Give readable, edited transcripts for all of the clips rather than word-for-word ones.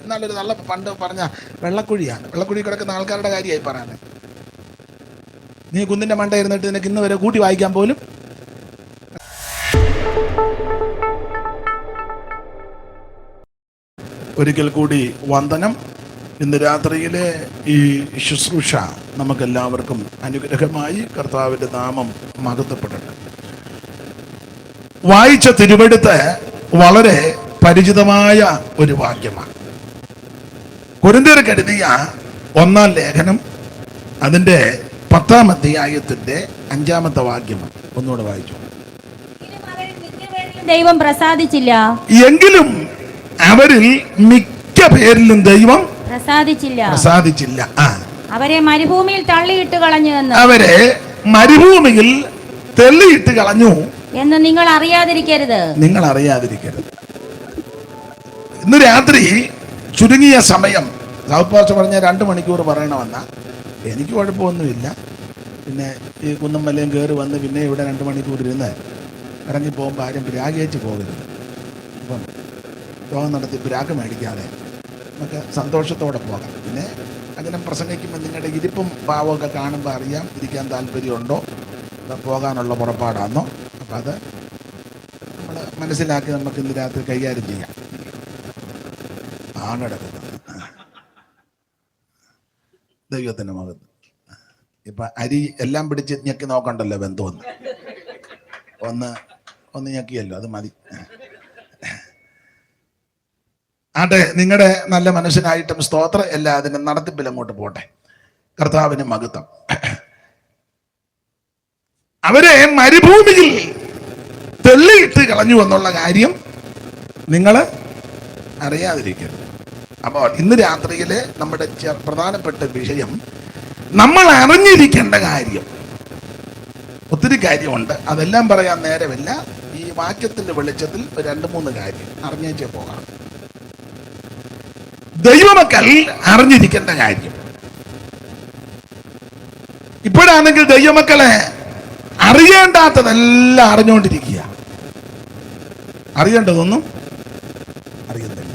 എന്നാലൊരു നല്ല പണ്ട് പറഞ്ഞ വെള്ളക്കുഴിയാണ്. വെള്ളക്കുഴി കിടക്കുന്ന ആൾക്കാരുടെ കാര്യമായി പറയാൻ. നീ കുന്നിൻ്റെ മണ്ട ഇരുന്നിട്ട് നിനക്ക് ഇന്ന് വരെ കൂട്ടി വായിക്കാൻ പോലും. ഒരിക്കൽ കൂടി വന്ദനം. ഇന്ന് രാത്രിയിലെ ഈ ശുശ്രൂഷ നമുക്കെല്ലാവർക്കും അനുഗ്രഹമായി കർത്താവിൻ്റെ നാമം മഹത്വപ്പെടട്ടെ. വായിച്ച തിരുവെടുത്ത് വളരെ പരിചിതമായ ഒരു വാക്യമാണ്. കൊരിന്ത്യർക്ക് എഴുതിയ 1-ാം ലേഖനം അതിൻ്റെ 10-ാം അധ്യായത്തിൻ്റെ 5-ാമത്തെ വാക്യമാണ്. ഒന്നുകൂടെ വായിച്ചു. ദൈവം പ്രസാദിച്ചില്ല, എങ്കിലും അവരിൽ മിക്ക പേരിലും ദൈവം പ്രസാദിച്ചില്ല. അവരെ മരുഭൂമിയിൽ തള്ളിയിട്ട് കളഞ്ഞു എന്ന് നിങ്ങൾ അറിയാതിരിക്കരുത്. ഇന്ന് രാത്രി ചുരുങ്ങിയ സമയം സാവുപാസ്റ്റർ പറഞ്ഞ 2 മണിക്കൂർ പറയണമെന്ന എനിക്ക് കുഴപ്പമൊന്നുമില്ല. പിന്നെ ഈ കുന്നും മലയും കയറി വന്ന് പിന്നെ ഇവിടെ 2 മണിക്കൂർ ഇരുന്ന് ഇറങ്ങി പോകുമ്പോൾ ആരും പ്രാഗേച്ച് പോകരുത്. അപ്പം യോഗം നടത്തി പ്രാഗ് മേടിക്കാതെ നമുക്ക് സന്തോഷത്തോടെ പോകാം. പിന്നെ അങ്ങനെ പ്രസംഗിക്കുമ്പോൾ നിങ്ങളുടെ ഇരിപ്പും ഭാവമൊക്കെ കാണുമ്പോൾ അറിയാം ഇരിക്കാൻ താല്പര്യമുണ്ടോ, പോകാനുള്ള പുറപ്പാടാണോ. അപ്പം അത് നമ്മൾ മനസ്സിലാക്കി നമുക്ക് ഇന്ന് രാത്രി കൈകാര്യം ചെയ്യാം. ആണെടുക്കുന്നത് ദൈവത്തിൻ്റെ മകത്ത് ഇപ്പം അരി എല്ലാം പിടിച്ച് ഞെക്കി നോക്കണ്ടല്ലോ ബന്ധമൊന്ന് ഒന്ന് ഞെക്കിയല്ലോ, അത് മതി. ആട്ടെ, നിങ്ങളുടെ നല്ല മനസ്സിനായിട്ടും സ്തോത്രം. എല്ലാത്തിനും നടത്തിപ്പിൽ അങ്ങോട്ട് പോട്ടെ. കർത്താവിന് മഹത്വം. അവരെ മരുഭൂമിയിൽ തെള്ളിയിട്ട് കളഞ്ഞു എന്നുള്ള കാര്യം നിങ്ങൾ അറിയാതിരിക്കരുത്. അപ്പോൾ ഇന്ന് രാത്രിയിലെ നമ്മുടെ പ്രധാനപ്പെട്ട വിഷയം നമ്മൾ അറിഞ്ഞിരിക്കേണ്ട കാര്യം. ഒത്തിരി കാര്യമുണ്ട്, അതെല്ലാം പറയാൻ നേരമില്ല. ഈ വാക്യത്തിന്റെ വെളിച്ചത്തിൽ 2-3 കാര്യം അറിഞ്ഞേച്ചേ പോകാം. ദൈവമക്കൾ അറിഞ്ഞിരിക്കേണ്ട കാര്യം. ഇപ്പോഴാണെങ്കിൽ ദൈവമക്കളെ അറിയേണ്ടാത്തതെല്ലാം അറിഞ്ഞുകൊണ്ടിരിക്കുക. അറിയേണ്ടതൊന്നും അറിയുന്നില്ല.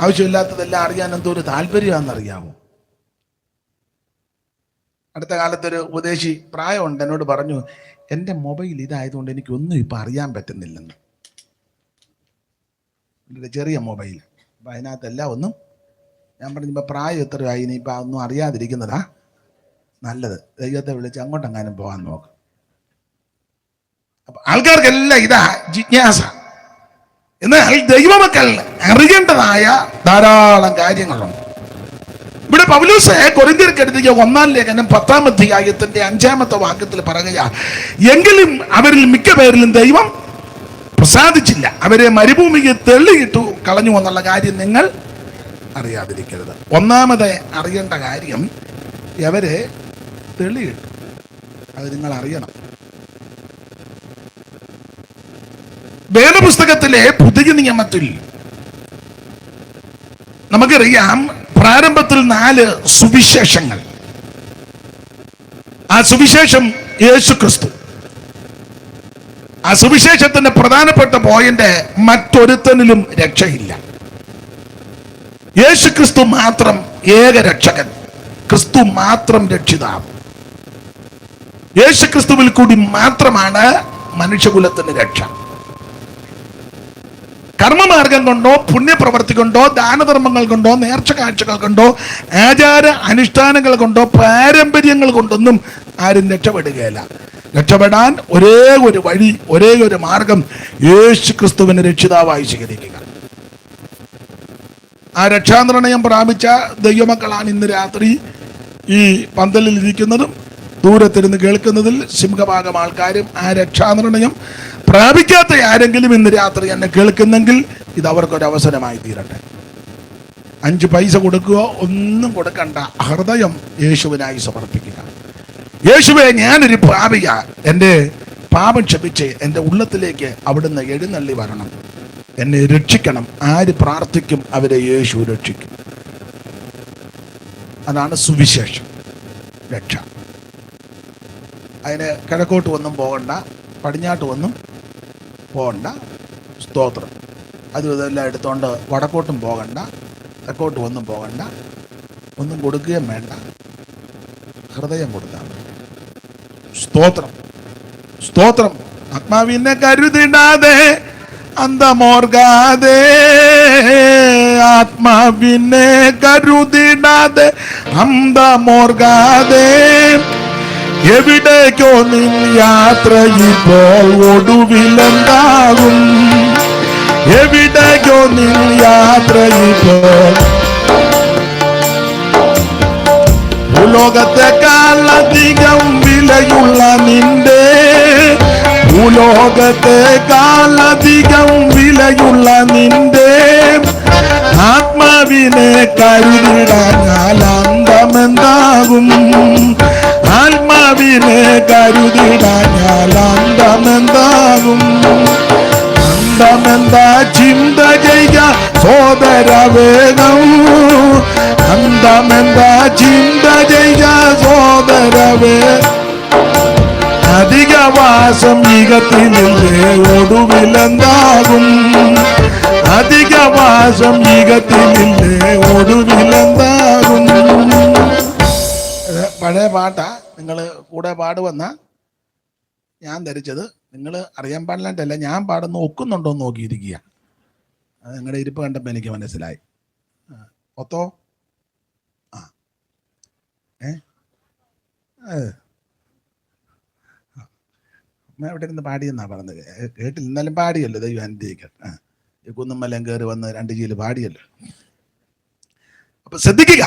ആവശ്യമില്ലാത്തതെല്ലാം അറിയാൻ എന്തോ ഒരു താല്പര്യമാണെന്നറിയാമോ? അടുത്ത കാലത്തൊരു ഉപദേശി പ്രായമുണ്ട് എന്നോട് പറഞ്ഞു, എൻ്റെ മൊബൈൽ ഇതായതുകൊണ്ട് എനിക്കൊന്നും ഇപ്പം അറിയാൻ പറ്റുന്നില്ലെന്ന്. എൻ്റെ ചെറിയ മൊബൈൽ, അപ്പം അതിനകത്തെല്ലാം ഒന്നും. ഞാൻ പറഞ്ഞു, ഇപ്പം പ്രായം എത്രയായി, ഇനി ഇപ്പം ഒന്നും അറിയാതിരിക്കുന്നതാ നല്ലത്. ദൈവത്തെ വിളിച്ച് അങ്ങോട്ടെങ്ങാനും പോകാൻ നോക്ക്. അപ്പം ആൾക്കാർക്കെല്ലാം ഇതാ ജിജ്ഞാസ. എന്നാൽ ദൈവമക്കൾ അറിയേണ്ടതായ ധാരാളം കാര്യങ്ങളുണ്ട്. ഇവിടെ പൗലോസ് കൊരിന്ത്യർക്ക് എഴുതിയ 1-ാം ലേഖനം 10-ാം അധ്യായത്തിന്റെ 5-ാമത്തെ വാക്യത്തിൽ പറയുക, എങ്കിലും അവരിൽ മിക്ക പേരിലും ദൈവം പ്രസാദിച്ചില്ല, അവരെ മരുഭൂമിക്ക് തെള്ളിയിട്ടു കളഞ്ഞു എന്നുള്ള കാര്യം നിങ്ങൾ അറിയാതിരിക്കരുത്. ഒന്നാമത് അറിയേണ്ട കാര്യം, അവരെ തെള്ളിയിട്ടു. അത് നിങ്ങൾ അറിയണം. വേദപുസ്തകത്തിലെ പുതിയ നിയമത്തിൽ നമുക്കറിയാം പ്രാരംഭത്തിൽ 4 സുവിശേഷങ്ങൾ. ആ സുവിശേഷം യേശുക്രിസ്തു. ആ സുവിശേഷത്തിന്റെ പ്രധാനപ്പെട്ട പോയിന്റ്, മറ്റൊരുത്തനിലും രക്ഷയില്ല. യേശുക്രിസ്തു മാത്രം ഏക രക്ഷകൻ, ക്രിസ്തു മാത്രം രക്ഷിതാവ്. യേശുക്രിസ്തുവിൽ കൂടി മാത്രമാണ് മനുഷ്യകുലത്തിന് രക്ഷ. കർമ്മമാർഗം കൊണ്ടോ പുണ്യപ്രവർത്തി കൊണ്ടോ ദാനധർമ്മങ്ങൾ കൊണ്ടോ നേർച്ച കാഴ്ചകൾ കൊണ്ടോ ആചാര അനുഷ്ഠാനങ്ങൾ കൊണ്ടോ പാരമ്പര്യങ്ങൾ കൊണ്ടൊന്നും ആരും രക്ഷപ്പെടുകയില്ല. രക്ഷപ്പെടാൻ ഒരേ ഒരു വഴി, ഒരേ ഒരു മാർഗം, യേശു ക്രിസ്തുവിനെ രക്ഷിതാവായി സ്വീകരിക്കുക. ആ രക്ഷാനിർണയം പ്രാപിച്ച ദൈവമക്കളാണ് ഇന്ന് രാത്രി ഈ പന്തലിൽ ഇരിക്കുന്നതും ദൂരത്തിരുന്ന് കേൾക്കുന്നതിൽ സിംഹഭാഗം ആൾക്കാരും. ആ രക്ഷാനിർണയം പ്രാപിക്കാത്ത ആരെങ്കിലും ഇന്ന് രാത്രി എന്നെ കേൾക്കുന്നെങ്കിൽ ഇത് അവർക്കൊരവസരമായി തീരട്ടെ. 5 പൈസ കൊടുക്കുകയോ ഒന്നും കൊടുക്കണ്ട. ഹൃദയം യേശുവിനായി സമർപ്പിക്കുക. യേശുവേ, ഞാനൊരു പാപിയ, എൻ്റെ പാപം ക്ഷമിച്ച് എൻ്റെ ഉള്ളത്തിലേക്ക് അവിടുന്ന് എഴുന്നള്ളി വരണം, എന്നെ രക്ഷിക്കണം. ആര് പ്രാർത്ഥിക്കും അവരെ യേശു രക്ഷിക്കും. അതാണ് സുവിശേഷം, രക്ഷ. അതിന് കിഴക്കോട്ട് ഒന്നും പോകണ്ട, പടിഞ്ഞാട്ട് ഒന്നും പോകണ്ട. സ്തോത്രം. അതും ഇതെല്ലാം എടുത്തോണ്ട് വടക്കോട്ടും പോകണ്ട, തെക്കോട്ട് ഒന്നും പോകണ്ട, ഒന്നും കൊടുക്കുകയും വേണ്ട, ഹൃദയം കൊടുത്താൽ മതി. സ്തോത്രം, സ്തോത്രം. ആത്മാവിനെ കരുതിടാതെ അന്തമോർഗാതെ, ആത്മാവിനെ കരുതിടാതെ അന്തമോർഗാതെ, എവിടേക്കോ നിൻ യാത്ര ഇപ്പോൾ ഒടുവിലെന്താകും, എവിടേക്കോ നിൻ യാത്ര ഇപ്പോൾ. ഭൂലോകത്തെക്കാളധികം വിലയുള്ള നിന്റെ, ഭൂലോകത്തെക്കാളധികം വിലയുള്ള നിന്റെ ആത്മാവിനെ കരുതിടാഞ്ഞാൽ അന്തമെന്താകും, ആത്മാവിനെ കരുതിടാഞ്ഞാൽ അന്തമെന്താകും. അന്തമെന്താ ചിന്ത ചെയ്യ സോദര വേഗം, അന്തമെന്താ ചിന്ത ചെയ്യ സോദര വേഗം. അധികവാസം യുഗത്തിലില്ലേ ഒടുവിലെന്താകും, അധികവാസം യുഗത്തിലില്ലേ ഒടുവിലെന്താകും. പഴയ പാട്ടാ, നിങ്ങൾ കൂടെ പാടുവന്ന ഞാൻ ധരിച്ചത് നിങ്ങൾ അറിയാൻ പാടില്ലാണ്ടല്ല, ഞാൻ പാടുന്ന ഒക്കുന്നുണ്ടോ എന്ന് നോക്കിയിരിക്കുക. അത് നിങ്ങളുടെ ഇരിപ്പ് കണ്ടപ്പോൾ എനിക്ക് മനസ്സിലായി. ഒത്തോ ആ ഇവിടെ ഇരുന്ന് പാടിയെന്നാ പറഞ്ഞത്, കേട്ടില്ല. എന്നാലും പാടിയല്ലോ, ദൈവം അനുഗ്രഹിക്കട്ടെ. ഈ കുന്നുമ്മലം കയറി വന്ന് 2 ചീല് പാടിയല്ലോ. അപ്പൊ ശ്രദ്ധിക്കുക,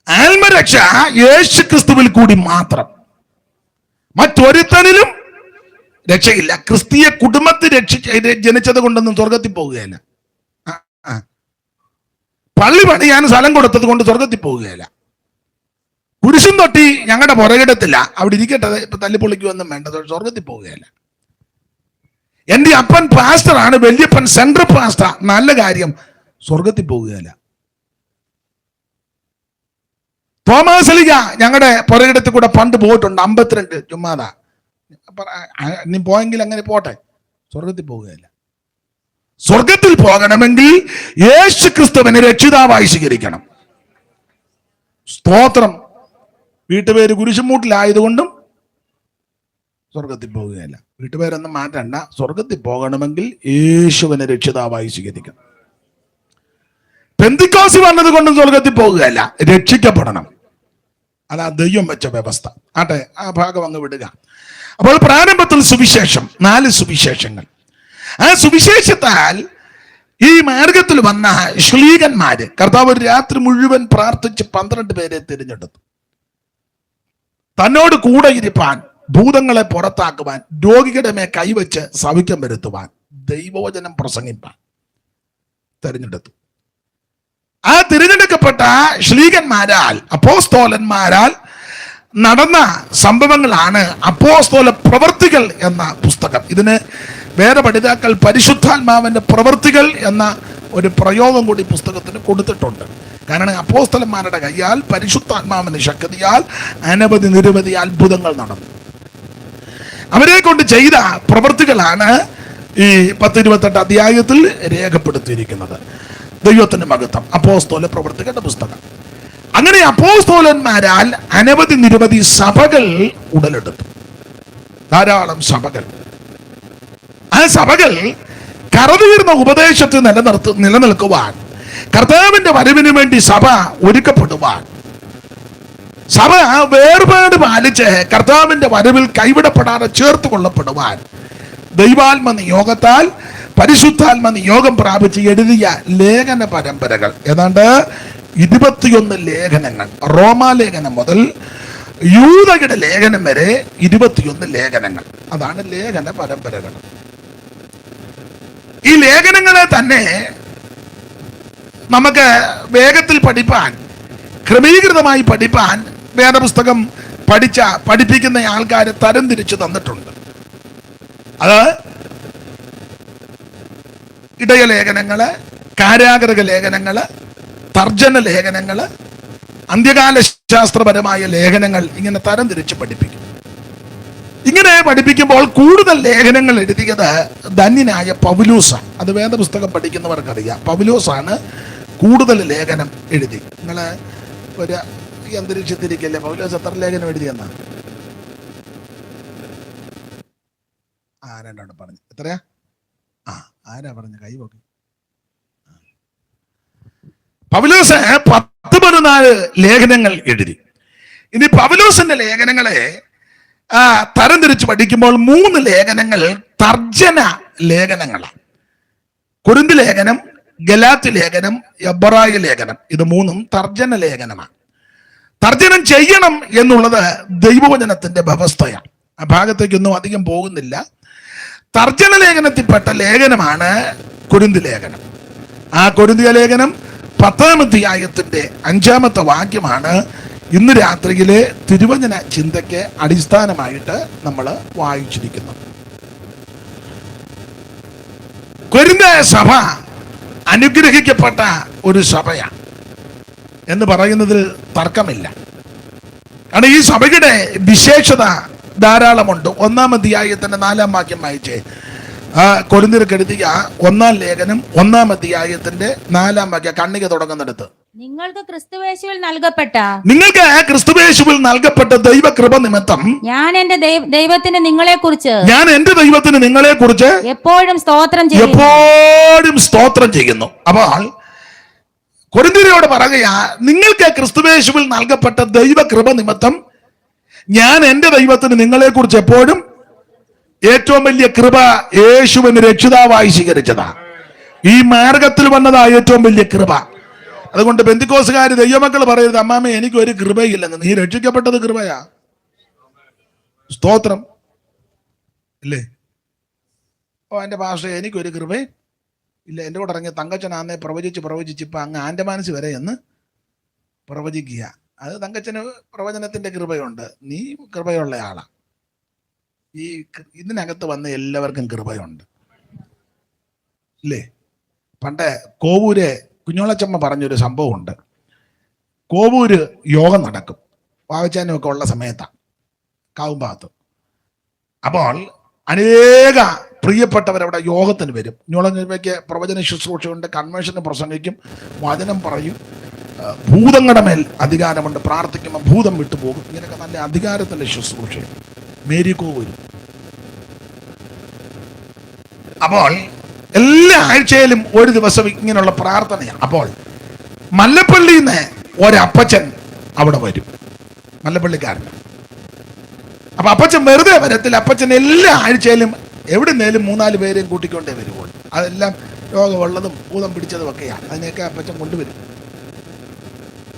ആത്മരക്ഷ യേശു ക്രിസ്തുവിൽ കൂടി മാത്രം, മറ്റൊരുത്തനിലും രക്ഷയില്ല. ക്രിസ്തീയ കുടുംബത്തിൽ ജനിച്ചത് കൊണ്ടൊന്നും സ്വർഗത്തിൽ പോകുകയില്ല. പള്ളി പണിയാൻ സ്ഥലം കൊടുത്തത് കൊണ്ട് സ്വർഗത്തിൽ പോകുകയില്ല. കുരിശും തൊട്ടി ഞങ്ങളുടെ പുറകിടത്തില്ല, അവിടെ ഇരിക്കട്ടെ, ഇപ്പൊ തല്ലിപ്പൊളിക്കൊന്നും വേണ്ട, സ്വർഗത്തിൽ പോവുകയല്ല. എന്റെ അപ്പൻ പാസ്റ്ററാണ്, വല്യപ്പൻ സെൻട്രൽ പാസ്റ്റർ, നല്ല കാര്യം, സ്വർഗത്തിൽ പോവുകയല്ല. തോമസ് ലീഗ ഞങ്ങളുടെ പുറകിടത്തിൽ കൂടെ പണ്ട് പോയിട്ടുണ്ട്, 52 ചുമ്മാതാ. നീ പോയെങ്കിൽ അങ്ങനെ പോട്ടെ, സ്വർഗത്തിൽ പോവുകയല്ല. സ്വർഗത്തിൽ പോകണമെങ്കിൽ യേശു ക്രിസ്തുവിനെ രക്ഷിതാവായി സ്വീകരിക്കണം. സ്തോത്രം. വീട്ടുപേര് കുരിശുമൂട്ടിലായതുകൊണ്ടും സ്വർഗത്തിൽ പോകുകയല്ല. വീട്ടുപേരൊന്നും മാറ്റണ്ട, സ്വർഗത്തിൽ പോകണമെങ്കിൽ യേശുവിനെ രക്ഷിതാവായി സ്വീകരിക്കണം. പെന്തിക്കോസ് വന്നത് കൊണ്ടും സ്വർഗത്തിൽ പോകുകയല്ല, രക്ഷിക്കപ്പെടണം. അതാ ദൈവം വെച്ച വ്യവസ്ഥ. ആട്ടെ, ആ ഭാഗം അങ്ങ് വിടുക. അപ്പോൾ പ്രാരംഭത്തിൽ സുവിശേഷം, 4 സുവിശേഷങ്ങൾ. ആ സുവിശേഷത്താൽ ഈ മാർഗത്തിൽ വന്ന ശ്ലീകന്മാര്, കർത്താവ് ഒരു രാത്രി മുഴുവൻ പ്രാർത്ഥിച്ച് 12 പേരെ തിരഞ്ഞെടുത്തു. തന്നോട് കൂടെ ഇരിപ്പാൻ, ഭൂതങ്ങളെ പുറത്താക്കുവാൻ, രോഗികളുടെ മേ കൈവച്ച് സൗഖ്യം വരുത്തുവാൻ, ദൈവവചനം പ്രസംഗിപ്പാൻ തിരഞ്ഞെടുത്തു. ആ തിരഞ്ഞെടുക്കപ്പെട്ട ശ്ലീകന്മാരാൽ, അപ്പോസ്തോലന്മാരാൽ നടന്ന സംഭവങ്ങളാണ് അപ്പോസ്തോല പ്രവർത്തികൾ എന്ന പുസ്തകം. ഇതിന് വേദപഠിതാക്കൾ പരിശുദ്ധാത്മാവിന്റെ പ്രവർത്തികൾ എന്ന ഒരു പ്രയോഗം കൂടി പുസ്തകത്തിന് കൊടുത്തിട്ടുണ്ട്. കാരണം അപ്പോസ്തലന്മാരുടെ കയ്യാൽ പരിശുദ്ധാത്മാവിന്റെ ശക്തിയാൽ നിരവധി അത്ഭുതങ്ങൾ നടന്നു. അവരെ കൊണ്ട് ചെയ്ത പ്രവർത്തികളാണ് ഈ 10-28 അധ്യായത്തിൽ രേഖപ്പെടുത്തിയിരിക്കുന്നത്. ദൈവത്തിന്റെ മഹത്വം, അപ്പോസ്തല പ്രവർത്തികളുടെ പുസ്തകം. അങ്ങനെ അപ്പോസ്തലന്മാരാൽ നിരവധി സഭകൾ ഉടലെടുത്തു. ധാരാളം സഭകൾ. ആ സഭകൾ കറതീർന്ന ഉപദേശത്തിൽ നിലനിൽക്കുവാൻ, കർത്താവിന്റെ വരവിന് വേണ്ടി സഭ ഒരുക്കപ്പെടുവാൻ, സഭ വേർപാട് പാലിച്ച് കർത്താവിന്റെ വരവിൽ കൈവിടപ്പെടാതെ ചേർത്ത് കൊള്ളപ്പെടുവാൻ ദൈവാത്മ നിയോഗത്താൽ, പരിശുദ്ധാത്മ നിയോഗം പ്രാപിച്ച് എഴുതിയ ലേഖന പരമ്പരകൾ, ഏതാണ്ട് 21 ലേഖനങ്ങൾ. റോമാലേഖനം മുതൽ യൂദയുടെ ലേഖനം വരെ 21 ലേഖനങ്ങൾ. അതാണ് ലേഖന പരമ്പരകൾ. ഈ ലേഖനങ്ങളെ തന്നെ നമുക്ക് വേഗത്തിൽ പഠിപ്പാൻ, ക്രമീകൃതമായി പഠിപ്പാൻ വേദപുസ്തകം പഠിപ്പിക്കുന്ന ആൾക്കാരെ തരംതിരിച്ചു തന്നിട്ടുണ്ട്. അത് ഇടയലേഖനങ്ങള്, കാരാഗ്രഹ ലേഖനങ്ങള്, തർജ്ജന ലേഖനങ്ങള്, അന്ത്യകാല ശാസ്ത്രപരമായ ലേഖനങ്ങൾ, ഇങ്ങനെ തരംതിരിച്ച് പഠിപ്പിക്കും. ഇങ്ങനെ പഠിപ്പിക്കുമ്പോൾ കൂടുതൽ ലേഖനങ്ങൾ എഴുതിയത് ധന്യനായ പൗലോസാണ്. അത് വേദപുസ്തകം പഠിക്കുന്നവർക്കറിയാം. പൗലോസാണ് കൂടുതൽ ലേഖനം എഴുതി. നിങ്ങൾ ഒരു ഈ അന്തരീക്ഷത്തിരിക്കല്ലേ പൗലോസ് എത്ര ലേഖനം എഴുതിയെന്നാ? ആരാണ്ടാണ് പറഞ്ഞു? എത്രയാ? ആരാ പറഞ്ഞു? കൈ നോക്കി. പൗലോസ് 14 ലേഖനങ്ങൾ എഴുതി. ഇനി പൗലോസിന്റെ ലേഖനങ്ങളെ തരംതിരിച്ച് പഠിക്കുമ്പോൾ 3 ലേഖനങ്ങൾ തർജ്ജന ലേഖനങ്ങളാണ്. കൊരിന്ത് ലേഖനം, ഗലാത്യ ലേഖനം, എബ്രായ ലേഖനം. ഇത് 3ഉം തർജ്ജന ലേഖനമാണ്. തർജ്ജനം ചെയ്യണം എന്നുള്ളത് ദൈവവചനത്തിന്റെ വ്യവസ്ഥയാണ്. ആ ഭാഗത്തേക്കൊന്നും അധികം പോകുന്നില്ല. തർജ്ജന ലേഖനത്തിൽപ്പെട്ട ലേഖനമാണ് കൊരിന്ത് ലേഖനം. ആ കൊരിന്തിയ ലേഖനം 10-ാം അധ്യായത്തിന്റെ 5-ാമത്തെ വാക്യമാണ് ഇന്ന് രാത്രിയിലെ തിരുവചന ചിന്തയ്ക്ക് അടിസ്ഥാനമായിട്ട് നമ്മൾ വായിച്ചിരിക്കുന്നത്. കൊരിന്ത സഭ അനുഗ്രഹിക്കപ്പെട്ട ഒരു സഭയാണ് എന്ന് പറയുന്നതിൽ തർക്കമില്ല. കാരണം ഈ സഭയുടെ വിശേഷത ധാരാളമുണ്ട്. 1-ാം അധ്യായത്തിന്റെ 4-ാം വാക്യം വായിച്ചേ. കൊരിന്ത്യർക്ക് എഴുതിയ 1-ാം ലേഖനം 1-ാം അധ്യായത്തിന്റെ 4-ാം വാക്യം കണ്ണിക തുടങ്ങുന്നിടത്ത്, നിങ്ങൾക്ക് ക്രിസ്തുയേശുവിൽ നൽകപ്പെട്ട ദൈവകൃപ നിമിത്തം ഞാൻ എന്റെ ദൈവത്തിന് നിങ്ങളെ കുറിച്ച് എപ്പോഴും സ്തോത്രം ചെയ്യുന്നു. അപ്പോൾ കൊരിന്ത്യരോട് പറയുകയാ, നിങ്ങൾക്ക് ക്രിസ്തുയേശുവിൽ നൽകപ്പെട്ട ദൈവകൃപ നിമിത്തം ഞാൻ എന്റെ ദൈവത്തിന് നിങ്ങളെ കുറിച്ച് എപ്പോഴും, ഏറ്റവും വലിയ കൃപ യേശുവിന് രക്ഷിതാവായി സ്വീകരിച്ചതാ. ഈ മാർഗത്തിൽ വന്നതാ ഏറ്റവും വലിയ കൃപ. അതുകൊണ്ട് പെന്തിക്കോസുകാർ ദൈവമക്കൾ പറയരുത്, അമ്മാമ എനിക്ക് ഒരു കൃപയില്ലെന്ന്. നീ രക്ഷിക്കപ്പെട്ടത് കൃപയാ. സ്തോത്രം ഇല്ലേ? എൻ്റെ ഭാഷ എനിക്കൊരു കൃപയും ഇല്ല. എൻ്റെ കൂടെ ഇറങ്ങിയ തങ്കച്ചനാന്നേ പ്രവചിച്ച് ഇപ്പൊ അങ്ങ് ആൻഡമാനസ് വരെ എന്ന് പ്രവചിക്കുക. അത് തങ്കച്ചന് പ്രവചനത്തിന്റെ കൃപയുണ്ട്. നീ കൃപയുള്ള ആളാ. ഈ ഇതിനകത്ത് വന്ന എല്ലാവർക്കും കൃപയുണ്ട് ഇല്ലേ? പണ്ട് കോവൂര് കുഞ്ഞോളച്ചമ്മ പറഞ്ഞൊരു സംഭവമുണ്ട്. കോവൂര് യോഗം നടക്കും, വാവച്ചാനും ഒക്കെ ഉള്ള സമയത്താണ്, കാവുംഭാഗത്ത്. അപ്പോൾ അനേക പ്രിയപ്പെട്ടവരവിടെ യോഗത്തിന് വരും. കുഞ്ഞോളച്ചമ്മയ്ക്ക് പ്രവചന ശുശ്രൂഷയുണ്ട്, കൺവെൻഷന് പ്രസംഗിക്കും, വചനം പറയും, ഭൂതങ്ങളുടെ മേൽ അധികാരമുണ്ട്, പ്രാർത്ഥിക്കുമ്പോൾ ഭൂതം വിട്ടുപോകും. ഇങ്ങനെയൊക്കെ നല്ല അധികാരത്തിന്റെ ശുശ്രൂഷ മേരി കോവൂര്. അപ്പോൾ എല്ലാ ആഴ്ചയിലും ഒരു ദിവസം ഇങ്ങനെയുള്ള പ്രാർത്ഥനയാണ്. അപ്പോൾ മല്ലപ്പള്ളിയിൽ നിന്ന് ഒരപ്പച്ചൻ അവിടെ വരും, മല്ലപ്പള്ളിക്കാരൻ. അപ്പൊ അപ്പച്ചൻ വെറുതെ വരത്തില്ല. അപ്പച്ചൻ എല്ലാ ആഴ്ചയിലും എവിടുന്നേലും 3-4 പേരെയും കൂട്ടിക്കൊണ്ടേ വരുമ്പോൾ, അതെല്ലാം രോഗമുള്ളതും ഭൂതം പിടിച്ചതും ഒക്കെയാണ്. അതിനെയൊക്കെ അപ്പച്ചൻ കൊണ്ടുവരും.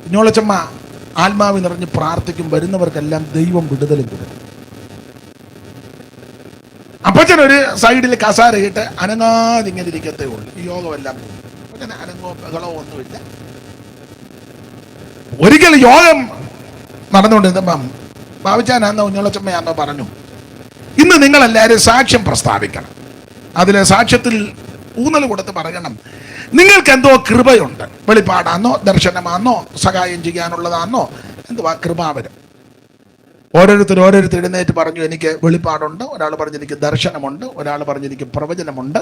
കുഞ്ഞോളച്ചമ്മ ആത്മാവ് നിറഞ്ഞ് പ്രാർത്ഥിക്കും. വരുന്നവർക്കെല്ലാം ദൈവം വിടുതലും കൊടുക്കും. അപ്പച്ചൻ ഒരു സൈഡിൽ കസാരയിട്ട് അനങ്ങാതെ ഇങ്ങനെ ഇരിക്കത്തേ ഉള്ളൂ. ഈ യോഗമെല്ലാം പോകും. അപ്പച്ചന് അനങ്ങോ ബഹളോ ഒന്നുമില്ല. ഒരിക്കൽ യോഗം നടന്നുകൊണ്ടിരുന്നപ്പം ബാബുച്ചാനാന്നോ കുഞ്ഞോളച്ചമ്മയാന്നോ പറഞ്ഞു, ഇന്ന് നിങ്ങളെല്ലാവരും സാക്ഷ്യം പ്രസ്താവിക്കണം. അതിലെ സാക്ഷ്യത്തിൽ ഊന്നൽ കൊടുത്ത് പറയണം, നിങ്ങൾക്ക് എന്തോ കൃപയുണ്ട്. വെളിപ്പാടാന്നോ ദർശനമാന്നോ സഹായം ചെയ്യാനുള്ളതാന്നോ എന്തുവാ കൃപാവരം. ഓരോരുത്തർ എഴുന്നേറ്റ് പറഞ്ഞു, എനിക്ക് വെളിപ്പാടുണ്ട്. ഒരാൾ പറഞ്ഞു എനിക്ക് ദർശനമുണ്ട്. ഒരാൾ പറഞ്ഞു എനിക്ക് പ്രവചനമുണ്ട്.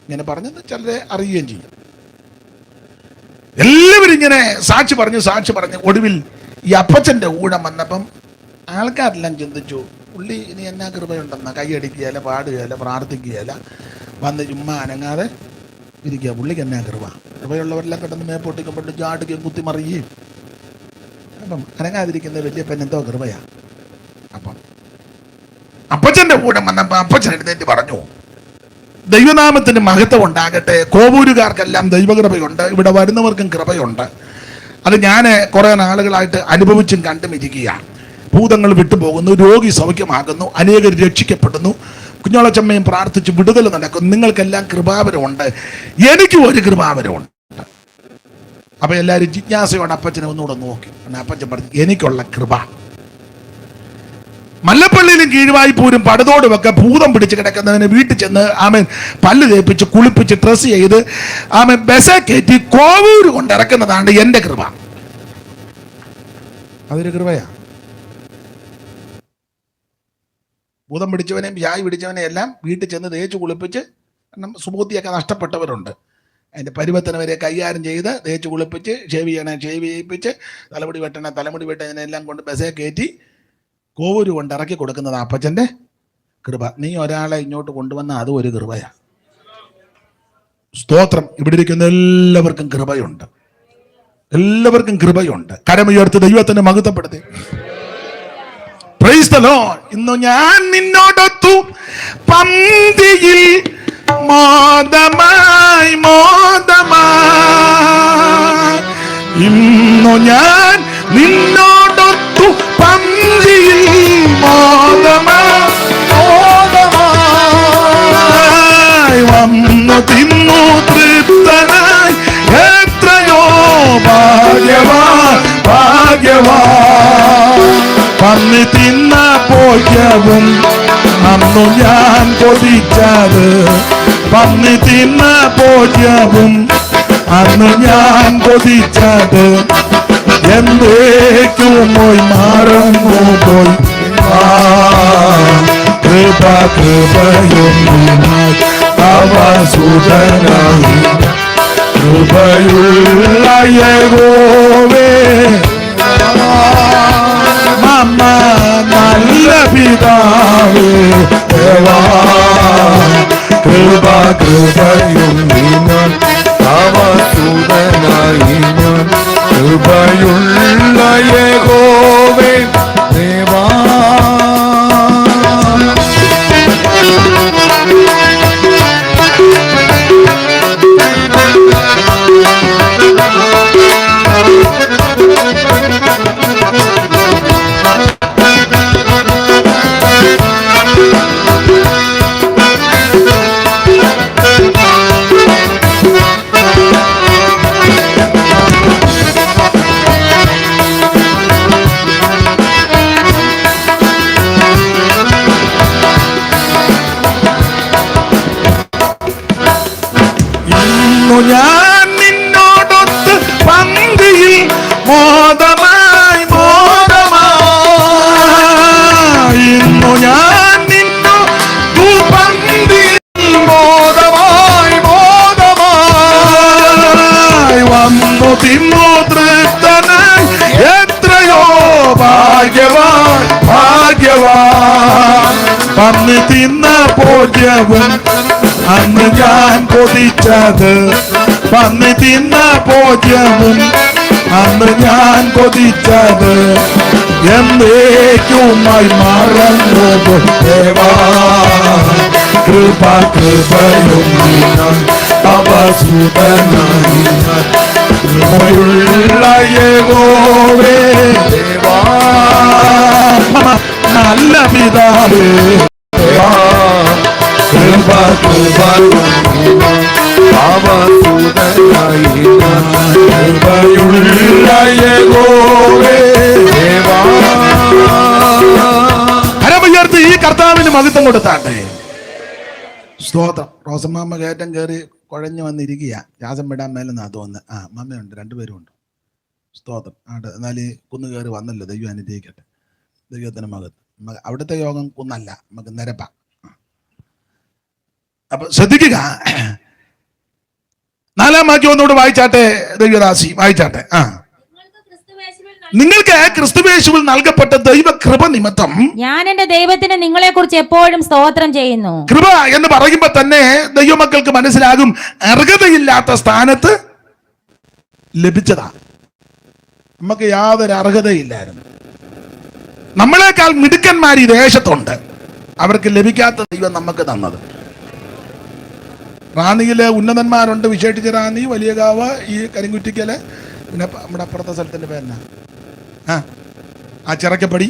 ഇങ്ങനെ പറഞ്ഞത് ചിലരെ അറിയുകയും ചെയ്യും. എല്ലാവരും ഇങ്ങനെ സാക്ഷി പറഞ്ഞു. ഒടുവിൽ ഈ അപ്പച്ചന്റെ ഊഴം വന്നപ്പം ആൾക്കാരെല്ലാം ചിന്തിച്ചു, പുള്ളി ഇനി എന്നാ കൃപയുണ്ടെന്ന, കൈയടിക്കുകയല്ല, പാടുകയല്ല, പ്രാർത്ഥിക്കുകയല്ല, വന്ന് ചുമ്മാ അനങ്ങാതെ ഇരിക്കുക. പുള്ളിക്ക് എന്നാ കൃപയുള്ളവരെല്ലാം കിടന്ന് മേപ്പൊട്ടിക്കുമ്പോൾ ചാടുകയും കുത്തിമറിയുകയും. അപ്പം അനങ്ങാതിരിക്കുന്ന വലിയ പെണ്ണെന്തോ കൃപയാ. അപ്പം അപ്പച്ചന്റെ കൂടെ വന്നപ്പോ അപ്പച്ചൻ എഴുന്നേറ്റ് പറഞ്ഞു, ദൈവനാമത്തിന് മഹത്വം ഉണ്ടാകട്ടെ. കോവൂരുകാർക്കെല്ലാം ദൈവകൃപയുണ്ട്, ഇവിടെ വരുന്നവർക്കും കൃപയുണ്ട്. അത് ഞാൻ കുറെ നാളുകളായിട്ട് അനുഭവിച്ചും കണ്ടും ഇരിക്കുകയാണ്. ഭൂതങ്ങൾ വിട്ടുപോകുന്നു, രോഗി സൗഖ്യമാകുന്നു, അനേകർ രക്ഷിക്കപ്പെടുന്നു, കുഞ്ഞോളച്ചമ്മയും പ്രാർത്ഥിച്ച് വിടുതൽ നടക്കുന്നു. നിങ്ങൾക്കെല്ലാം കൃപാവരമുണ്ട്, എനിക്കും ഒരു കൃപാവരമുണ്ട്. അപ്പൊ എല്ലാവരും ജിജ്ഞാസയോടെ അപ്പച്ചനെ ഒന്നുകൂടെ നോക്കി. അപ്പച്ചൻ പറഞ്ഞു, എനിക്കുള്ള കൃപ. മല്ലപ്പള്ളിയിലും കീഴ്വായ്പൂരും പടുതോടും ഒക്കെ ഭൂതം പിടിച്ച് കിടക്കുന്നതിന് വീട്ടിൽ ചെന്ന് ആമൻ പല്ല് തേപ്പിച്ച് കുളിപ്പിച്ച് ഡ്രസ് ചെയ്ത് ആമൻ ബസ്സേ കയറ്റി കോവൂര് കൊണ്ടിറക്കുന്നതാണ് എന്റെ കൃപ. അതൊരു കൃപയാ. ഭൂതം പിടിച്ചവനെയും വ്യാഴ് പിടിച്ചവനെയും എല്ലാം വീട്ടിൽ ചെന്ന് തേച്ച് കുളിപ്പിച്ച് സുബോധിയൊക്കെ നഷ്ടപ്പെട്ടവരുണ്ട്. അതിൻ്റെ പരുവത്തിന് വരെ കൈകാര്യം ചെയ്ത് തേച്ച് കുളിപ്പിച്ച് ഷേവ് ചെയ്യിപ്പിച്ച് തലമുടി വെട്ടതിനെല്ലാം കൊണ്ട് ബസ്സേ കയറ്റി കോവൂര് കൊണ്ട് ഇറക്കി കൊടുക്കുന്നത് അപ്പച്ചൻ്റെ കൃപ. നീ ഒരാളെ ഇങ്ങോട്ട് കൊണ്ടുവന്ന അതും ഒരു കൃപയാണ്. സ്തോത്രം. ഇവിടെ ഇരിക്കുന്ന എല്ലാവർക്കും കൃപയുണ്ട്, എല്ലാവർക്കും കൃപയുണ്ട്. കരമുയർത്തി ദൈവത്തിനെ മഹത്വപ്പെടുത്തി. Praise the Lord. ഇന്നു ഞാൻ നിന്നോടൊത്തു പന്തിയിൽ മോദമായി ഇന്നു ഞാൻ നിന്നോടൊത്തു പന്തിയിൽ മോദമായി വന്നു തിന്നു തൃപ്തനായി എത്രയോ ഭാഗ്യവാൻ പന്നി തിന്ന പോയവും അന്നു ഞാൻ കൊതിച്ചത്, പന്നി തിന്ന പോയവും അന്ന് ഞാൻ കൊതിച്ചത് എന്നേക്കുമോയി മറന്നു പോയി. കൃപയൊന്നിനായി അവസുതനായി കൃപയുള്ള യഹോവേ മമ്മ നല്ല പിതാവേ ദേവാ കൃപയൊന്നിനായി അവസുതനായി കൃപയുള്ള യഹോവേ ദേവാ. ഞാൻ നിന്നോടൊത്ത് പന്തിയിൽ മോദമായി ഇന്നു ഞാൻ നിന്നോടു പന്തിയിൽ മോദമായി വന്നു തിന്നു തൃപ്തനായി എത്രയോ ഭാഗ്യവാൻ പന്നി തിന്ന ഭോജ്യവും അന്ന് ഞാൻ കൊതിച്ചത്, പന്നി തിന്ന ഭോജ്യവും അന്ന് ഞാൻ കൊതിച്ചത് എന്നേക്കുമായി മറന്നു ദേവാ. കൃപയും അവസുതനായി കൃപയുള്ള യഹോവേ ദേവാ നല്ല പിതാവേ ദേവാ. കരമുയർത്തി ഈ കർത്താവിന് മഹത്വം കൊടുത്താട്ടെ. സ്തോത്രം. റോസമ്മാമ്മ കയറ്റം കയറി കുഴഞ്ഞു വന്നിരിക്കുക. ശ്വാസം വിടാൻ മേലെന്നാ തോന്നുന്നത്. മമ്മയുണ്ട്, രണ്ടുപേരും ഉണ്ട്. സ്തോത്രം. എന്നാൽ കുന്ന് കയറി വന്നല്ലോ. ദൈവം അനുഗ്രഹിക്കട്ടെ. ദൈവത്തിന് മഹത്വം. അവിടുത്തെ യോഗം കുന്നല്ല, നമുക്ക് നിരപ്പ. അപ്പൊ ശ്രദ്ധിക്കുക. 4-ാം വാക്യം ഒന്നുകൂടെ വായിച്ചാട്ടെ ദൈവദാസി, വായിച്ചാട്ടെ. നിങ്ങൾക്ക് ക്രിസ്തുയേശുവിൽ നൽകപ്പെട്ട ദൈവകൃപ നിമിത്തം ഞാൻ എന്റെ ദൈവത്തിന് നിങ്ങളെ കുറിച്ച് എപ്പോഴും സ്തോത്രം ചെയ്യുന്നു. കൃപ എന്ന് പറയുമ്പോ തന്നെ ദൈവമക്കൾക്ക് മനസ്സിലാകും അർഹതയില്ലാത്ത സ്ഥാനത്ത് ലഭിച്ചതാ. നമുക്ക് യാതൊരു അർഹതയില്ലായിരുന്നു. നമ്മളെക്കാൾ മിടുക്കന്മാർ ഈ ദേശത്തുണ്ട്. അവർക്ക് ലഭിക്കാത്ത ദൈവം നമുക്ക് തന്നത്. റാന്നിയിലെ ഉന്നതന്മാരുണ്ട്. വിശേഷിച്ച് റാന്നി, വലിയകാവ്, ഈ കരിങ്കുറ്റിക്കല്, പിന്നെ നമ്മുടെ അപ്പുറത്തെ സ്ഥലത്തിൻ്റെ പേരെന്നാ ആ ചിറക്കപ്പടി.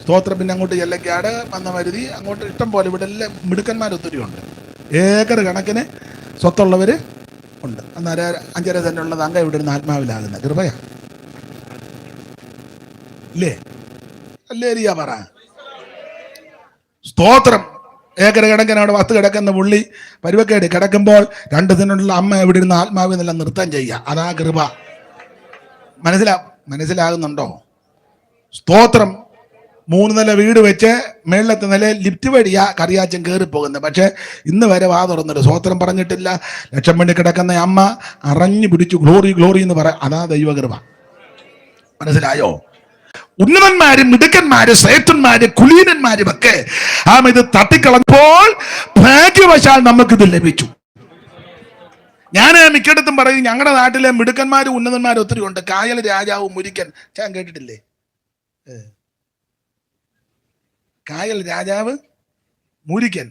സ്തോത്രം. പിന്നെ അങ്ങോട്ട് എല്ലക്കാട്, മന്നമരുതി, അങ്ങോട്ട് ഇഷ്ടം പോലെ. ഇവിടെ എല്ലാം മിടുക്കന്മാരൊത്തിരി ഉണ്ട്. ഏക്കർ കണക്കിന് സ്വത്തുള്ളവർ ഉണ്ട്. അന്നേരം 5.5 സെന്റ് ഉള്ളത് അങ്ക ഇവിടെ ഇരുന്ന് ആത്മാവിലാകുന്ന കൃപയാ ഇല്ലേ? അല്ലേ റിയ പറ. സ്തോത്രം. ഏക്കർ കിടക്കുന്ന അവിടെ 10 കിടക്കുന്ന പുള്ളി പരുവക്കേട് കിടക്കുമ്പോൾ 2 സെന്റുള്ള അമ്മ എവിടെ ഇരുന്ന് ആത്മാവിനെല്ലാം നൃത്തം ചെയ്യുക. അതാ കൃപ. മനസ്സിലാകുന്നുണ്ടോ? സ്തോത്രം. 3 നില വീട് വെച്ച് മേളിലത്തെ നില ലിഫ്റ്റ് വഴിയാ കറിയാച്ചൻ കയറി പോകുന്നത്. പക്ഷെ ഇന്ന് വരെ വാ തുറന്നിട്ട് സ്വോത്രം പറഞ്ഞിട്ടില്ല. ലക്ഷം വേണ്ടി കിടക്കുന്ന അമ്മ അറിഞ്ഞു പിടിച്ചു ഗ്ലോറി ഗ്ലോറി എന്ന് പറയാം. അതാ ദൈവകൃപ. മനസ്സിലായോ? ഉന്നതന്മാരും മിടുക്കന്മാരും ശ്രേഷ്ഠന്മാരും കുലീനന്മാരും ഒക്കെ ഇത് തട്ടിക്കളഞ്ഞപ്പോൾ ഭാഗ്യവശാൽ നമുക്കിത് ലഭിച്ചു. ഞാൻ മിക്കയിടത്തും പറയും, ഞങ്ങളുടെ നാട്ടിലെ മിടുക്കന്മാരും ഉന്നതന്മാരും ഒത്തിരി ഉണ്ട്. കായൽ രാജാവ് മുരിക്കൻ ഞാൻ കേട്ടിട്ടില്ലേ? കായൽ രാജാവ് മുരിക്കൻ.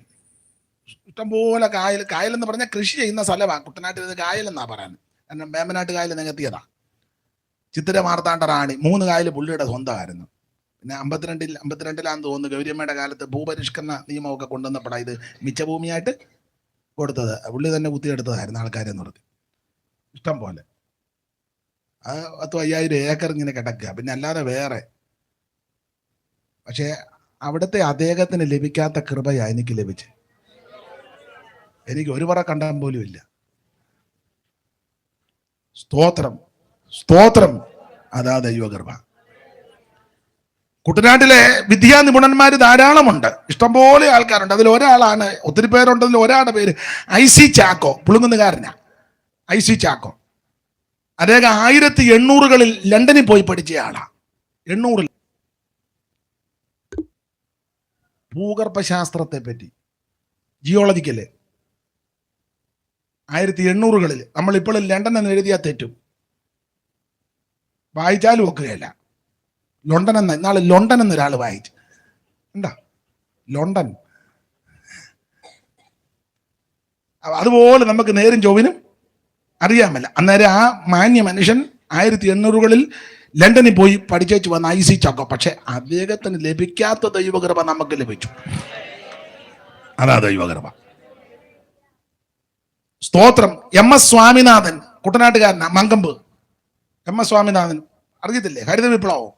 ഇഷ്ടംപോലെ കായൽ എന്ന് പറഞ്ഞാൽ കൃഷി ചെയ്യുന്ന സ്ഥലമാണ്. കുട്ടനാട്ടിൽ കായൽ എന്നാ പറയാൻ. കാരണം വേമ്പനാട്ട് കായൽ നികത്തിയതാ. ചിത്തിര മാർത്താണ്ഡ റാണി 3 കായൽ പുള്ളിയുടെ സ്വന്തമായിരുന്നു. പിന്നെ 52-52 തോന്നുന്നു ഗൗരിയമ്മയുടെ കാലത്ത് ഭൂപരിഷ്കരണ നിയമമൊക്കെ കൊണ്ടുവന്നപ്പോഴാണ് ഇത് മിച്ചഭൂമിയായിട്ട് കൊടുത്തത്. പുള്ളി തന്നെ കുത്തിയെടുത്തതായിരുന്നു ആൾക്കാരെന്ന് പറഞ്ഞ്. ഇഷ്ടം പോലെ 10,000 ഏക്കർ ഇങ്ങനെ കിടക്കുക. പിന്നെ അല്ലാതെ വേറെ. പക്ഷേ അവിടുത്തെ അദ്ദേഹത്തിന് ലഭിക്കാത്ത കൃപയാ എനിക്ക് ലഭിച്ച്. എനിക്ക് ഒരു പറ കണ്ടാൻ പോലും ഇല്ല. സ്തോത്രം സ്തോത്രം. അതാ ദൈവകൃപ. കുട്ടനാട്ടിലെ വിദ്യാ നിപുണന്മാർ ധാരാളമുണ്ട്. ഇഷ്ടംപോലെ ആൾക്കാരുണ്ട്. അതിൽ ഒരാളാണ്, ഒത്തിരി പേരുണ്ട്, അതിൽ ഒരാളുടെ പേര് IC ചാക്കോ. പുളുങ്ങുന്നുകാരനാ IC ചാക്കോ. അദ്ദേഹം 1800-കളിൽ ലണ്ടനിൽ പോയി പഠിച്ചയാളാ. 800-ൽ ഭൂഗർഭശാസ്ത്രത്തെ പറ്റി, ജിയോളജിക്കല്. 1800-കളിൽ. നമ്മളിപ്പോൾ ലണ്ടൻ എന്ന് എഴുതിയാൽ തെറ്റും, വായിച്ചാലും ഒക്കുകയല്ല. ലണ്ടൻ എന്ന നാളെ ലണ്ടൻ എന്നൊരാൾ വായിച്ചു എന്താ ലണ്ടൻ. അതുപോലെ നമുക്ക് നേരും ചൊവ്വിനും അറിയാമല്ല. അന്നേരം ആ മാന്യ മനുഷ്യൻ 1800-കളിൽ ലണ്ടനിൽ പോയി പഠിച്ചു വന്ന IC ചാക്കോ. പക്ഷെ അദ്ദേഹത്തിന് ലഭിക്കാത്ത ദൈവകൃപ നമുക്ക് ലഭിച്ചു. അതാ ദൈവകൃപ. സ്തോത്രം. MS സ്വാമിനാഥൻ, കുട്ടനാട്ടുകാരനാ, മങ്കമ്പ്. MS സ്വാമിനാഥൻ അറിയത്തില്ലേ? ഹരിത വിപ്ലവം.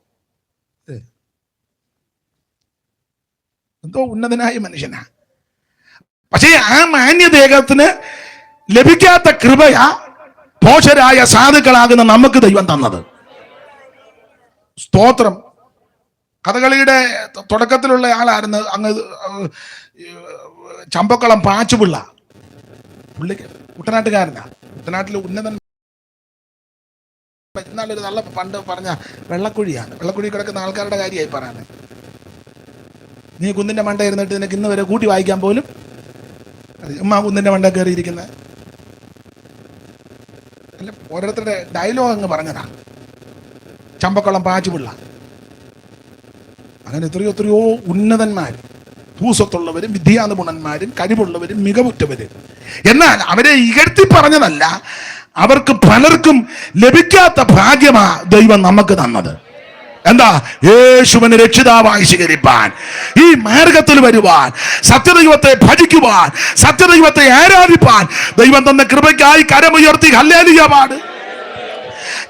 എന്തോ ഉന്നതനായ മനുഷ്യനാ. പക്ഷേ ആ മാന്യദേഹത്തിന് ലഭിക്കാത്ത കൃപയാ പോഷരായ സാധുക്കളാകുന്ന നമുക്ക് ദൈവം തന്നത്. സ്തോത്രം. കഥകളിയുടെ തുടക്കത്തിലുള്ള ആളായിരുന്നു അങ്ങ് ചമ്പക്കുളം പാച്ചുപിള്ള. പുള്ളിക്ക് കുട്ടനാട്ടുകാരനാ. കുട്ടനാട്ടിൽ ഉന്നതൻ. എന്നാലൊരു നല്ല പണ്ട് പറഞ്ഞ വെള്ളക്കുഴിയാണ്. വെള്ളക്കുഴി കിടക്കുന്ന ആൾക്കാരുടെ കാര്യമായി പറയാൻ. നീ കുന്നിന്റെ മണ്ട ഇരുന്നിട്ട് നിനക്ക് ഇന്ന് വരെ കൂട്ടി വായിക്കാൻ പോലും കുന്നിന്റെ മണ്ട കയറിയിരിക്കുന്ന അല്ല, ഓരോരുത്തരുടെ ഡയലോഗ് അങ്ങ് പറഞ്ഞതാ. ചമ്പക്കുളം പാച്ചുപിള്ള. അങ്ങനെ എത്രയോ ഉന്നതന്മാർ, ഭൂസ്വത്തുള്ളവരും വിദ്യാനിപുണന്മാരും കഴിവുള്ളവരും മികവുറ്റവരും. എന്നാൽ അവരെ ഇകഴ്ത്തി പറഞ്ഞതല്ല, അവർക്ക് പലർക്കും ലഭിക്കാത്ത ഭാഗ്യമാ ദൈവം നമുക്ക് തന്നത്. എന്താ? യേശുവിനെ രക്ഷിതാവായി സ്വീകരിപ്പാൻ, ഈ മാർഗത്തിൽ വരുവാൻ, സത്യദൈവത്തെ ഭജിക്കുവാൻ, സത്യദൈവത്തെ ആരാധിപ്പാൻ ദൈവം തന്ന കൃപയ്ക്കായി കരമുയർത്തി ഹല്ലേലൂയ പാട്.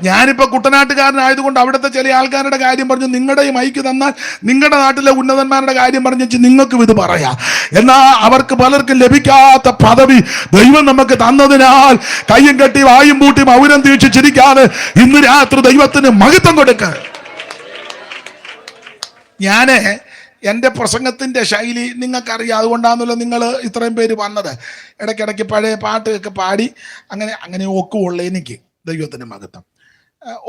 ഞാനിപ്പോ കുട്ടനാട്ടുകാരനായതുകൊണ്ട് അവിടുത്തെ ചില ആൾക്കാരുടെ കാര്യം പറഞ്ഞു, നിങ്ങളുടെ ഈ മൈക്ക് തന്നാൽ നിങ്ങളുടെ നാട്ടിലെ ഉന്നതന്മാരുടെ കാര്യം പറഞ്ഞു നിങ്ങൾക്കും ഇത് പറയാം. എന്നാൽ അവർക്ക് പലർക്കും ലഭിക്കാത്ത പദവി ദൈവം നമുക്ക് തന്നതിനാൽ കയ്യും കെട്ടി വായും പൂട്ടി മൗനം തീക്ഷിച്ചിരിക്കാതെ ഇന്ന് രാത്രി ദൈവത്തിന് മഹത്വം കൊടുക്ക. ഞാന് എൻ്റെ പ്രസംഗത്തിൻ്റെ ശൈലി നിങ്ങൾക്കറിയാം. അതുകൊണ്ടാണല്ലോ നിങ്ങൾ ഇത്രയും പേര് വന്നത്. ഇടയ്ക്കിടയ്ക്ക് പഴയ പാട്ടൊക്കെ പാടി അങ്ങനെ ഒക്കുള്ളൂ. എനിക്ക് ദൈവത്തിന് മഹത്വം.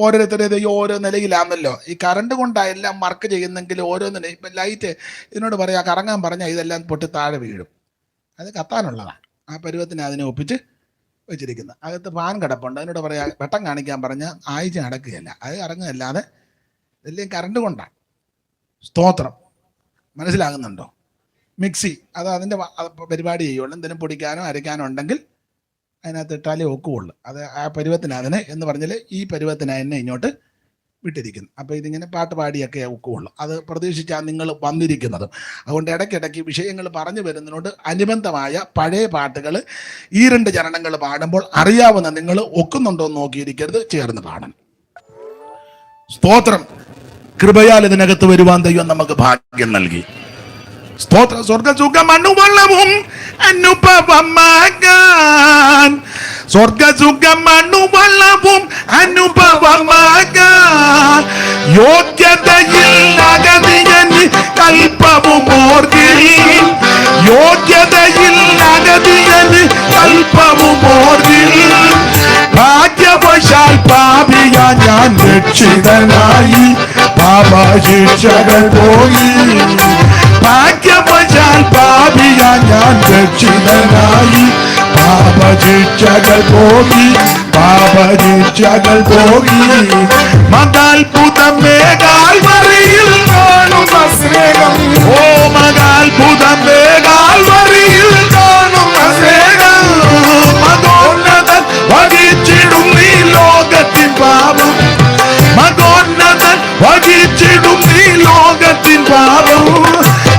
ഓരോരുത്തരുടെ ഓരോ നിലയിലാണല്ലോ. ഈ കറണ്ട് കൊണ്ടാണ് എല്ലാം വർക്ക് ചെയ്യുന്നെങ്കിൽ ഓരോ നില. ഇപ്പം ലൈറ്റ് ഇതിനോട് പറയാം, കറങ്ങാൻ പറഞ്ഞാൽ ഇതെല്ലാം പൊട്ടി താഴെ വീഴും. അത് കത്താനുള്ളതാണ്. ആ പരുവത്തിന് അതിനെ ഒപ്പിച്ച് വെച്ചിരിക്കുന്നത്. അകത്ത് ഫാൻ കിടപ്പുണ്ട്. അതിനോട് പറയാം വെട്ടം കാണിക്കാൻ പറഞ്ഞാൽ ആഴ്ച നടക്കുകയല്ല, അത് ഇറങ്ങുകയല്ലാതെ ഇതെല്ലാം കറണ്ട് കൊണ്ടാണ്. സ്തോത്രം. മനസ്സിലാകുന്നുണ്ടോ? മിക്സി അത് അതിൻ്റെ പരിപാടി ചെയ്യുള്ളൂ. എന്തെങ്കിലും പൊടിക്കാനോ അരയ്ക്കാനോ ഉണ്ടെങ്കിൽ അതിനകത്ത് ഇട്ടാലേ ഒക്കുള്ളൂ. അത് ആ പരുവത്തിന് അതിന് എന്ന് പറഞ്ഞാൽ ഈ പരുവത്തിന് എന്നെ ഇങ്ങോട്ട് വിട്ടിരിക്കുന്നു. അപ്പോൾ ഇതിങ്ങനെ പാട്ട് പാടിയൊക്കെ ഒക്കുള്ളൂ. അത് പ്രതീക്ഷിച്ചാണ് നിങ്ങൾ വന്നിരിക്കുന്നത്. അതുകൊണ്ട് ഇടയ്ക്കിടയ്ക്ക് വിഷയങ്ങൾ പറഞ്ഞു വരുന്നതിനോട് അനുബന്ധമായ പഴയ പാട്ടുകൾ ഈ 2 ചരണങ്ങൾ പാടുമ്പോൾ അറിയാവുന്ന നിങ്ങൾ ഒക്കുന്നുണ്ടോ എന്ന് നോക്കിയിരിക്കരുത്, ചേർന്ന് പാടണം. സ്തോത്രം. കൃപയാൽ ഇതിനകത്ത് വരുവാൻ ദൈവം നമുക്ക് ഭാഗ്യം നൽകി. സ്തോത്രം. സ്വർഗസുഖം അണുവള്ളവും അനുഭവമാകാൻ, സ്വർഗസുഖം അണുവള്ളവും അനുഭവമാകാൻ യോഗ്യതയില്ലാതെ അല്പവും ഓർത്തിൽ യോഗ്യതയിൽ അഗതിയന് അല്പവും ഓർത്തിൽ ഭാഗ്യവശാൽ പാപിയ ഞാൻ രക്ഷിതനായി പാപശിക്ഷകൾ പോയി ഭാഗ്യവശാൽ പാപിയ ഞാൻ രക്ഷിതനായി പാപശിക്ഷകൾ പോയി പാപശിക്ഷകൾ പോയി മകാത്ഭുതമേ കാൽവരിയിൽ കാണുന്ന സ്നേഹം ഓ മകാത്ഭുതമേ കാൽവരിയിൽ കാണുന്ന സ്നേഹം മകോന്നതൻ വഹിച്ചിടും ഈ ലോകത്തിൻ പാപം മകോന്നതൻ വഹിച്ചിടും ഈ ലോകത്തിൻ പാപം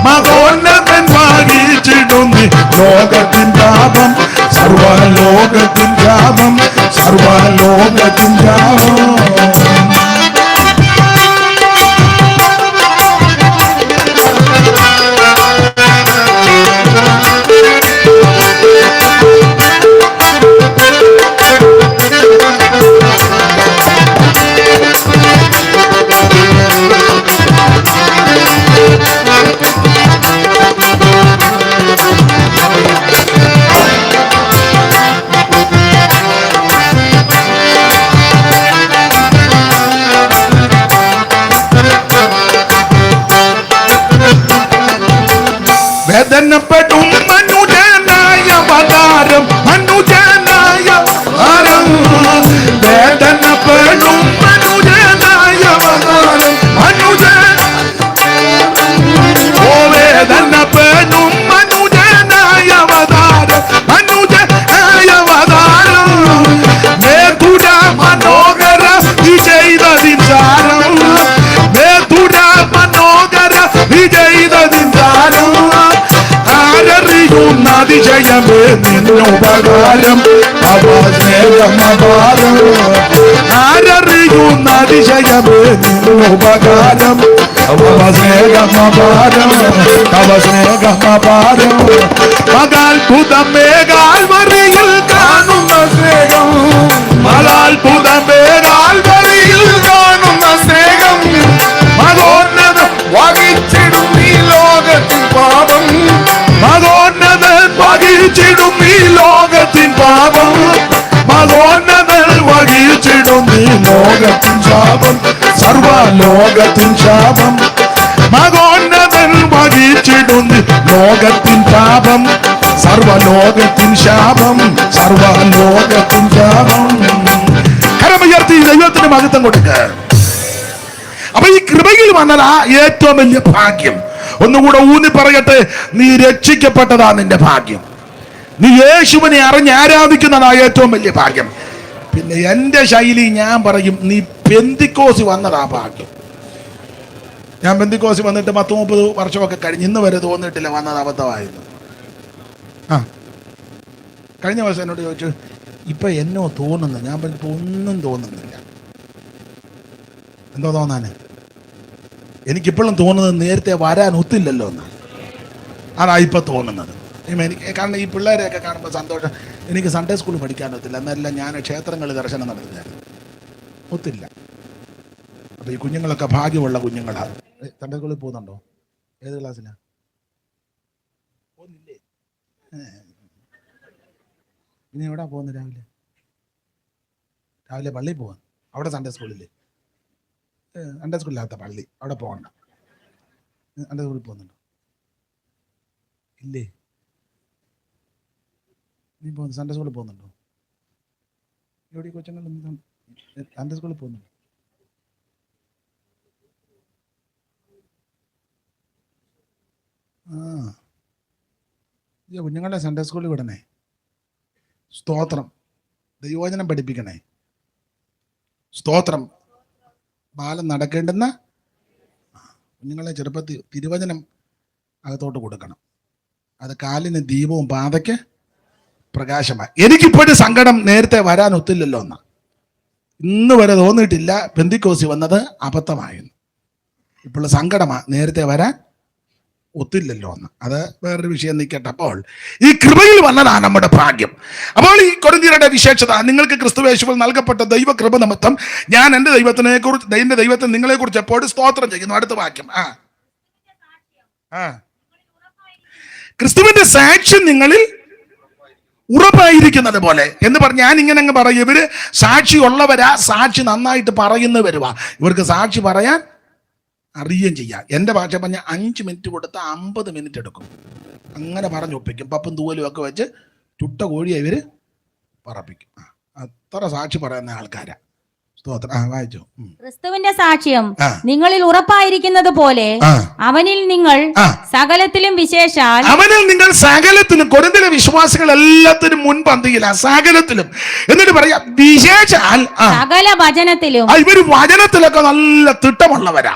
മകോന്നതൻ വഹിച്ചിടും ഈ ലോകത്തിൻ പാപം സർവലോകത്തിൻ പാപം സർവലോകത്തിൻ പാപം വേദനപ്പെടും മനുജനായ അവതാരം മനുജനായ അവതാരം വേദനപ്പെടും മനുജനായ അവതാരം മനുജൻ ഓ വേദനപ്പെടും മനുജനായ അവതാരം മനുജനായ അവതാരം മേതുര മനോഹര വിജയിതതിൻ സാരം മേതുര മനോഹര വിജയിതതിൻ സാരം അതിശയമേ നിന്നുപകാരം അവ സ്നേഹമപാരം ആരറിയുന്ന അതിശയമേ നിന്നുപകാരം അവ സ്നേഹമപാരം അവ സ്നേഹമപാരം മകാത്ഭുതമേ കാൽവരിയിൽ കാണുന്ന സ്നേഹം മകാത്ഭുതമേ കാൽവരിയിൽ കാണുന്ന സ്നേഹം മകോന്നത വഹിച്ചിടും ഈ ലോകത്തിൻ പാപം മകോന്നതൻ വഹിച്ചിടും ഈ ലോകത്തിൻ പാപം മകോന്നതൻ വഹിച്ചിടും ഈ ലോകത്തിൻ ശാപം സർവലോകത്തിൻ ശാപം മകോന്നതൻ വഹിച്ചിടും ഈ ലോകത്തിൻ പാപം സർവലോകത്തിൻ ശാപം സർവലോകത്തിൻ ശാപം കരമുയർത്തി ദൈവത്തിന് മഹത്വം കൊടുക്കുക. അപ്പൊ ഈ കൃപയിൽ വന്നതാ ഏറ്റവും വലിയ ഭാഗ്യം. ഒന്നുകൂടെ ഊന്നി പറയട്ടെ, നീ രക്ഷിക്കപ്പെട്ടതാ നിന്റെ ഭാഗ്യം. നീ യേശുവിനെ അറിഞ്ഞ് ആരാധിക്കുന്നതാ ഏറ്റവും വലിയ ഭാഗ്യം. പിന്നെ എൻ്റെ ശൈലി ഞാൻ പറയും, നീ പെന്തിക്കോസി വന്നതാ ഭാഗ്യം. ഞാൻ പെന്തിക്കോസി വന്നിട്ട് 30-30 വർഷമൊക്കെ കഴിഞ്ഞ് ഇന്ന് വരെ തോന്നിയിട്ടില്ല വന്നത് അബദ്ധമായിരുന്നു. കഴിഞ്ഞ ദിവസം എന്നോട് ചോദിച്ചു, ഇപ്പൊ എന്നോ തോന്നുന്നു. ഞാൻ പറഞ്ഞിട്ട് ഒന്നും തോന്നുന്നില്ല. എന്തോ തോന്നാന്? എനിക്കിപ്പോഴും തോന്നുന്നത് നേരത്തെ വരാൻ ഒത്തില്ലല്ലോ എന്നാണ്. അതാ ഇപ്പൊ തോന്നുന്നത്. എനിക്ക് കാരണം ഈ പിള്ളേരെയൊക്കെ കാണുമ്പോൾ സന്തോഷം. എനിക്ക് സൺഡേ സ്കൂളിൽ പഠിക്കാനൊത്തില്ല, എന്നെല്ലാം ഞാൻ ക്ഷേത്രങ്ങളിൽ ദർശനം നടത്തിയായിരുന്നു. ഒത്തില്ല. അപ്പൊ ഈ കുഞ്ഞുങ്ങളൊക്കെ ഭാഗ്യമുള്ള കുഞ്ഞുങ്ങളാണ്. സൺഡേ സ്കൂളിൽ പോകുന്നുണ്ടോ? ഏത് ക്ലാസ്സിലാ പോകുന്നില്ലേ? ഇനി എവിടാ പോകുന്നത്? രാവിലെ പള്ളിയിൽ പോവാൻ. അവിടെ സൺഡേ സ്കൂളില്ലേ? സൺഡേ സ്കൂളില്ലാത്ത പള്ളി, അവിടെ പോകണ്ട. സൺഡേ സ്കൂളിൽ പോകുന്നുണ്ടോ? ഇല്ലേ? നീ പോകുന്നു സൺഡേ സ്കൂളിൽ പോകുന്നുണ്ടോ? ഇവിടെ കൊച്ചുങ്ങൾ സൺഡേ സ്കൂളിൽ പോകുന്നുണ്ടോ? കുഞ്ഞുങ്ങളെ സൺഡേ സ്കൂളിൽ വിടണേ. സ്തോത്രം. ദൈവവചനം പഠിപ്പിക്കണേ. സ്തോത്രം. ബാലം നടക്കേണ്ടുന്ന കുഞ്ഞുങ്ങളെ ചെറുപ്പത്തിൽ തിരുവചനം അകത്തോട്ട് കൊടുക്കണം. അത് കാലിന് ദീപവും പാതയ്ക്ക് പ്രകാശമായി. എനിക്കിപ്പോഴും സങ്കടം നേരത്തെ വരാൻ ഒത്തില്ലല്ലോ എന്നാ. ഇന്ന് വരെ തോന്നിയിട്ടില്ല പെന്തിക്കോസി വന്നത് അബദ്ധമായിരുന്നു. ഇപ്പോൾ സങ്കടമാണ് നേരത്തെ വരാൻ ഒത്തില്ലല്ലോ എന്ന്. അത് വേറൊരു വിഷയം നിൽക്കട്ടെ. അപ്പോൾ ഈ കൃപയിൽ വന്നതാണ് നമ്മുടെ ഭാഗ്യം. അപ്പോൾ ഈ കൊരിന്ത്യരുടെ വിശേഷത, നിങ്ങൾക്ക് ക്രിസ്തുയേശുവിൽ നൽകപ്പെട്ട ദൈവകൃപ നിമിത്തം ഞാൻ എൻ്റെ ദൈവത്തെ നിങ്ങളെ കുറിച്ച് എപ്പോഴും സ്തോത്രം ചെയ്യുന്നു. അടുത്ത വാക്യം. ആ, ക്രിസ്തുവിന്റെ സാക്ഷ്യം നിങ്ങളിൽ ഉറപ്പായിരിക്കുന്നത് പോലെ എന്ന് പറഞ്ഞ് ഞാൻ ഇങ്ങനെ അങ്ങ് പറയും. ഇവര് സാക്ഷി ഉള്ളവരാ, സാക്ഷി നന്നായിട്ട് പറയുന്നവരുവാ. ഇവർക്ക് സാക്ഷി പറയാൻ അറിയുകയും ചെയ്യാം. എൻ്റെ ഭാഷ പറഞ്ഞ 5 മിനിറ്റ് കൊടുത്ത 50 മിനിറ്റ് എടുക്കും. അങ്ങനെ പറഞ്ഞൊപ്പിക്കും. പപ്പും തൂവലും ഒക്കെ വെച്ച് ചുട്ട കോഴിയെ ഇവര് പറപ്പിക്കും. അത്ര സാക്ഷി പറയുന്ന ആൾക്കാരാ. സ്തോത്രം. വായിച്ചു. ക്രിസ്തുവിന്റെ സാക്ഷ്യം ആ. നിങ്ങളിൽ ഉറപ്പായിരിക്കുന്നത് പോലെ ആ. അവനിൽ നിങ്ങൾ ആ. സകലത്തിലും വിശേഷാൽ അവനിൽ നിങ്ങൾ സകലത്തിലും, കൊരിന്തിലെ വിശ്വാസികൾ എല്ലാത്തിനും മുൻപന്തിയില്ല, സകലത്തിലും. എന്നിട്ട് പറയാ വിശേഷാൽ സകല വചനത്തിലും ഇവര് വചനത്തിലൊക്കെ നല്ല തിട്ടമുള്ളവരാ.